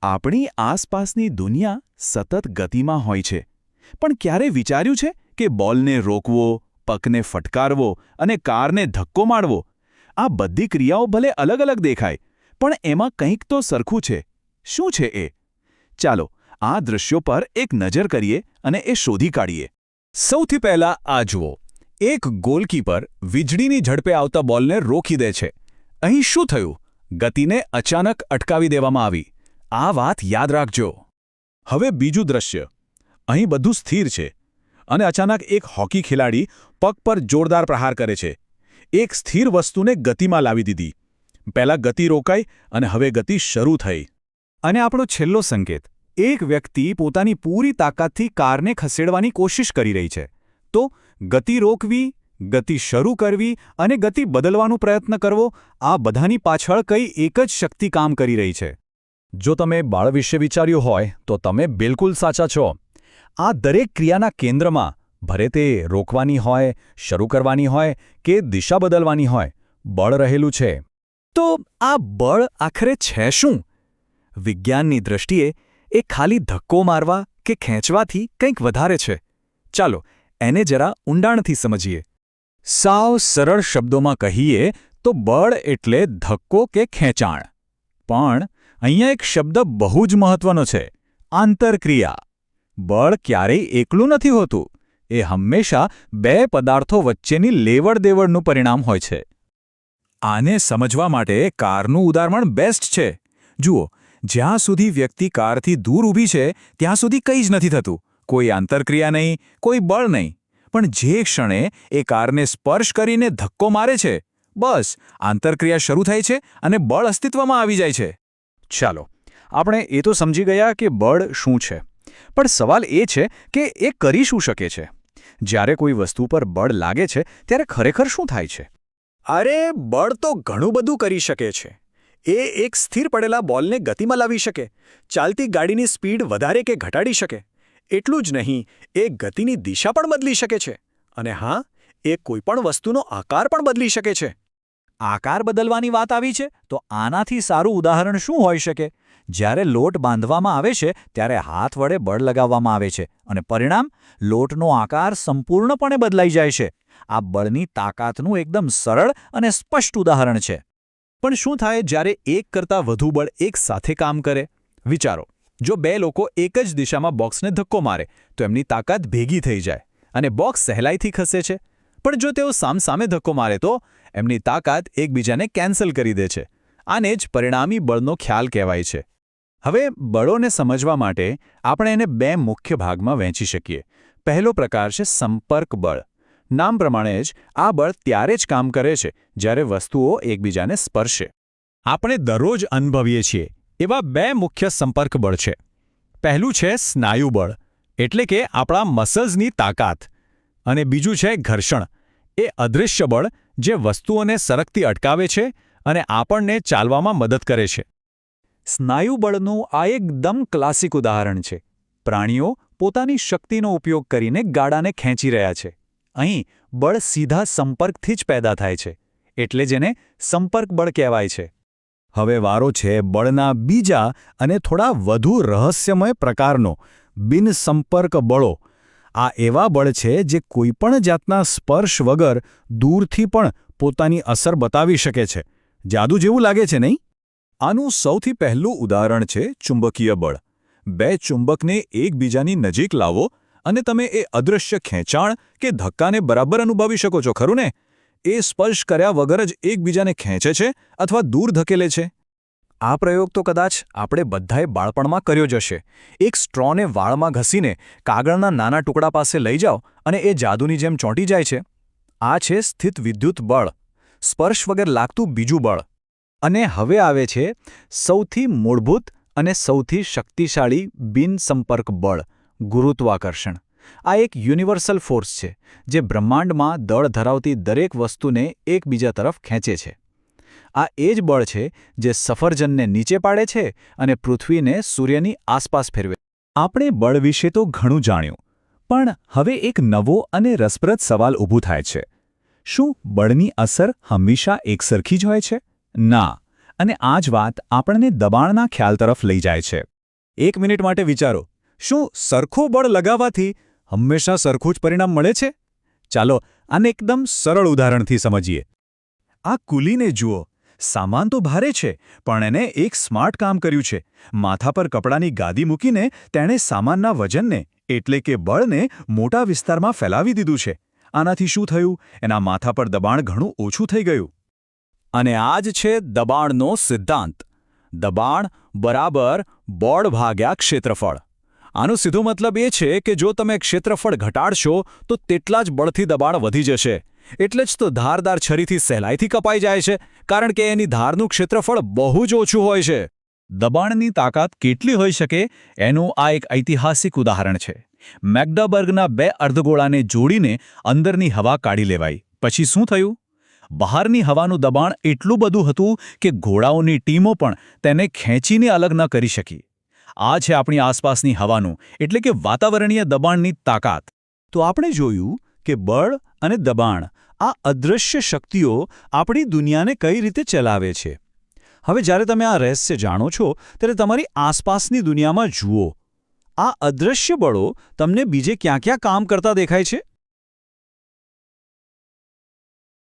આપણી આસપાસની દુનિયા સતત ગતિમાં હોય છે, પણ ક્યારે વિચાર્યું છે કે બોલને રોકવો, પકને ફટકારવો અને કારને ધક્કો મારવો, આ બધી ક્રિયાઓ ભલે અલગ અલગ દેખાય, પણ એમાં કંઈક તો સરખું છે. શું છે એ? ચાલો આ દૃશ્યો પર એક નજર કરીએ અને એ શોધી કાઢીએ. સૌથી પહેલા આ જુઓ. એક ગોલકીપર વીજળીની ઝડપે આવતા બોલને રોકી દે છે. અહીં શું થયું? ગતિને અચાનક અટકાવી દેવામાં આવી. આ વાત યાદ રાખજો. હવે બીજું દ્રશ્ય. અહીં બધું સ્થિર છે અને અચાનક એક હોકી ખેલાડી પગ પર જોરદાર પ્રહાર કરે છે. એક સ્થિર વસ્તુને ગતિમાં લાવી દીધી. પહેલાં ગતિ રોકાઈ અને હવે ગતિ શરૂ થઈ. અને આપણો છેલ્લો સંકેત. એક વ્યક્તિ પોતાની પૂરી તાકાતથી કારને ખસેડવાની કોશિશ કરી રહી છે. તો ગતિ રોકવી, ગતિ શરૂ કરવી અને ગતિ બદલવાનો પ્રયત્ન કરવો, આ બધાની પાછળ કઈ એક જ શક્તિ કામ કરી રહી છે. જો તમે બાળ વિશે વિચાર્યું હોય તો તમે બિલકુલ સાચા છો. આ દરેક ક્રિયાના કેન્દ્રમાં, ભલે તે રોકવાની હોય, શરૂ કરવાની હોય કે દિશા બદલવાની હોય, બળ રહેલું છે. તો આ બળ આખરે છે શું? વિજ્ઞાનની દૃષ્ટિએ એ ખાલી ધક્કો મારવા કે ખેંચવાથી કંઈક વધારે છે. ચાલો એને જરા ઊંડાણથી સમજીએ. સાવ સરળ શબ્દોમાં કહીએ તો બળ એટલે ધક્કો કે ખેંચાણ. પણ અહીંયા એક શબ્દ બહુ જ મહત્વનો છે: આંતરક્રિયા. બળ ક્યારેય એકલું નથી હોતું. એ હંમેશા બે પદાર્થો વચ્ચેની લેવડ-દેવડનું પરિણામ હોય છે. આને સમજવા માટે કારનું ઉદાહરણ બેસ્ટ છે. જુઓ, જ્યાં સુધી વ્યક્તિ કારથી દૂર ઊભી છે ત્યાં સુધી કંઈ જ નથી થતું. કોઈ આંતરક્રિયા નહીં, કોઈ બળ નહીં. પણ જે ક્ષણે એ કારને સ્પર્શ કરીને ધક્કો મારે છે, બસ આંતરક્રિયા શરૂ થાય છે અને બળ અસ્તિત્વમાં આવી જાય છે. ચાલો, આપણે એ તો સમજી ગયા કે બળ શું છે. પણ સવાલ એ છે કે એ કરી શું શકે છે? જ્યારે કોઈ વસ્તુ પર બળ લાગે છે ત્યારે ખરેખર શું થાય છે? અરે, બળ તો ઘણું બધું કરી શકે છે. એ એક સ્થિર પડેલા બોલને ગતિમાં લાવી શકે, ચાલતી ગાડીની સ્પીડ વધારે કે ઘટાડી શકે. એટલું જ નહીં, એ ગતિની દિશા પણ બદલી શકે છે. અને હા, એ કોઈપણ વસ્તુનો આકાર પણ બદલી શકે છે. આકાર બદલવાની વાત આવી છે તો આનાથી સારું ઉદાહરણ શું હોઈ શકે? જ્યારે લોટ બાંધવામાં આવે છે ત્યારે હાથ વડે બળ લગાવવામાં આવે છે અને પરિણામ, લોટનો આકાર સંપૂર્ણપણે બદલાઈ જાય છે. આ બળની તાકાતનું એકદમ સરળ અને સ્પષ્ટ ઉદાહરણ છે. પણ શું થાય જ્યારે એક કરતાં વધુ બળ એક સાથે કામ કરે? વિચારો, જો બે લોકો એક જ દિશામાં બોક્સને ધક્કો મારે તો એમની તાકાત ભેગી થઈ જાય અને બોક્સ સહેલાઈથી ખસે છે. પણ જો તેઓ સામસામે ધક્કો મારે તો એમની તાકાત એકબીજાને કેન્સલ કરી દે છે. આને જ પરિણામી બળનો ખ્યાલ કહેવાય છે. હવે બળોને સમજવા માટે આપણે એને બે મુખ્ય ભાગમાં વહેંચી શકીએ. પહેલો પ્રકાર છે સંપર્ક બળ. નામ પ્રમાણે જ આ બળ ત્યારે જ કામ કરે છે જ્યારે વસ્તુઓ એકબીજાને સ્પર્શે. આપણે દરરોજ અનુભવીએ છીએ એવા બે મુખ્ય સંપર્ક બળ છે. પહેલું છે સ્નાયુ બળ, એટલે કે આપણા મસલ્સની તાકાત. અને બીજું છે ઘર્ષણ, એ અદૃશ્ય બળ જે વસ્તુઓને સરકતી અટકાવે છે અને આપણને ચાલવામાં મદદ કરે છે. સ્નાયુ બળનું આ એકદમ ક્લાસિક ઉદાહરણ છે. પ્રાણીઓ પોતાની શક્તિનો ઉપયોગ કરીને ગાડાને ખેંચી રહ્યા છે. અહીં બળ સીધા સંપર્કથી જ પેદા થાય છે, એટલે જેને સંપર્ક બળ કહેવાય છે. હવે વારો છે બળના બીજા અને થોડા વધુ રહસ્યમય પ્રકારનો, બિનસંપર્ક બળો. આ એવા બળ છે જે કોઈપણ જાતના સ્પર્શ વગર દૂરથી પણ પોતાની અસર બતાવી શકે છે. જાદુ જેવું લાગે છે, નહીં? આનું સૌથી પહેલું ઉદાહરણ છે ચુંબકીય બળ. બે ચુંબકને એકબીજાની નજીક લાવો અને તમે એ અદૃશ્ય ખેંચાણ કે ધક્કાને બરાબર અનુભવી શકો છો, ખરું ને? એ સ્પર્શ કર્યા વગર જ એકબીજાને ખેંચે છે અથવા દૂર ધકેલે છે. આ પ્રયોગ તો કદાચ આપણે બધાએ બાળપણમાં કર્યો જ હશે. એક સ્ટ્રોને વાળમાં ઘસીને કાગળના નાના ટુકડા પાસે લઈ જાઓ અને એ જાદુની જેમ ચોંટી જાય છે. આ છે સ્થિત વિદ્યુત બળ, સ્પર્શ વગર લાગતું બીજું બળ. અને હવે આવે છે સૌથી મૂળભૂત અને સૌથી શક્તિશાળી બિનસંપર્ક બળ, ગુરુત્વાકર્ષણ. આ એક યુનિવર્સલ ફોર્સ છે જે બ્રહ્માંડમાં દળ ધરાવતી દરેક વસ્તુને એકબીજા તરફ ખેંચે છે. આ એ જ બળ છે જે સફરજનને નીચે પાડે છે અને પૃથ્વીને સૂર્યની આસપાસ ફેરવે. આપણે બળ વિશે તો ઘણું જાણ્યું, પણ હવે એક નવો અને રસપ્રદ સવાલ ઊભો થાય છે. શું બળની અસર હંમેશા એકસરખી જ હોય છે? ના. અને આ જ વાત આપણને દબાણના ખ્યાલ તરફ લઈ જાય છે. 1 મિનિટ માટે વિચારો, શું સરખું બળ લગાવવાથી હંમેશા સરખું જ પરિણામ મળે છે? ચાલો આને એકદમ સરળ ઉદાહરણથી સમજીએ. આ કુલીને જુઓ. સામાન તો ભારે છે, પણ એને એક સ્માર્ટ કામ કર્યું છે. માથા પર કપડાની ગાદી મૂકીને તેણે સામાનના વજનને એટલે કે બળને મોટા વિસ્તારમાં ફેલાવી દીધું છે. આનાથી શું થયું? એના માથા પર દબાણ ઘણું ઓછું થઈ ગયું. અને આ જ છે દબાણનો સિદ્ધાંત. દબાણ બરાબર બળ ભાગ્યા ક્ષેત્રફળ. આનો સીધો મતલબ એ છે કે જો તમે ક્ષેત્રફળ ઘટાડશો તો તેટલા જ બળથી દબાણ વધી જશે. એટલે જ તો ધારદાર છરીથી સહેલાઈથી કપાઈ જાય છે, કારણ કે એની ધારનું ક્ષેત્રફળ બહુ જ ઓછું હોય છે. દબાણની તાકાત કેટલી હોઈ શકે એનું આ એક ઐતિહાસિક ઉદાહરણ છે. મેક્ડબર્ગના 2 અર્ધગોળાને જોડીને અંદરની હવા કાઢી લેવાઈ. પછી શું થયું? બહારની હવાનું દબાણ એટલું બધું હતું કે ઘોડાઓની ટીમો પણ તેને ખેંચીને અલગ ન કરી શકી. આ છે આપણી આસપાસની હવાનું એટલે કે વાતાવરણીય દબાણની તાકાત. તો આપણે જોયું કે બળ અને દબાણ આ અદૃશ્ય શક્તિઓ આપણી દુનિયાને કઈ રીતે ચલાવે છે. હવે જ્યારે તમે આ રહસ્ય જાણો છો ત્યારે તમારી આસપાસની દુનિયામાં જુઓ. આ અદૃશ્ય બળો તમને બીજે ક્યાં ક્યાં કામ કરતા દેખાય છે?